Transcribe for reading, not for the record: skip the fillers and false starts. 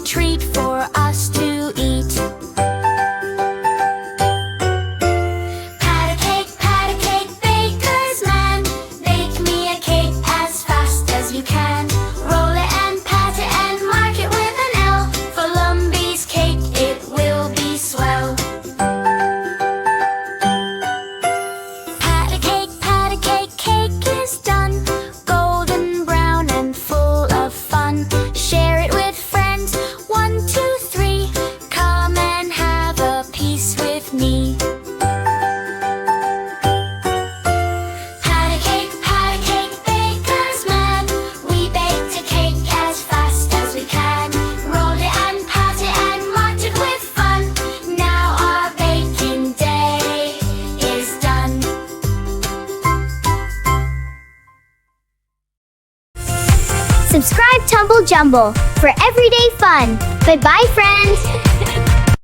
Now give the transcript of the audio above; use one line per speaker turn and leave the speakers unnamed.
treat for us to eat. Pat a cake, baker's man. Bake me a cake as fast as you can. Roll it and pat it and mark it with an L. For Lumby's cake, it will be swell. Pat a cake, cake is done. Golden brown and full of fun. Share it with friends, 1, 2, 3. Come and have a piece with me. Pat a cake, baker's man. We baked a cake as fast as we can. Rolled it and pat it and marked it with fun. Now our baking day is done.
Subscribe Tumble Jumble for everyday fun. Bye-bye, friends!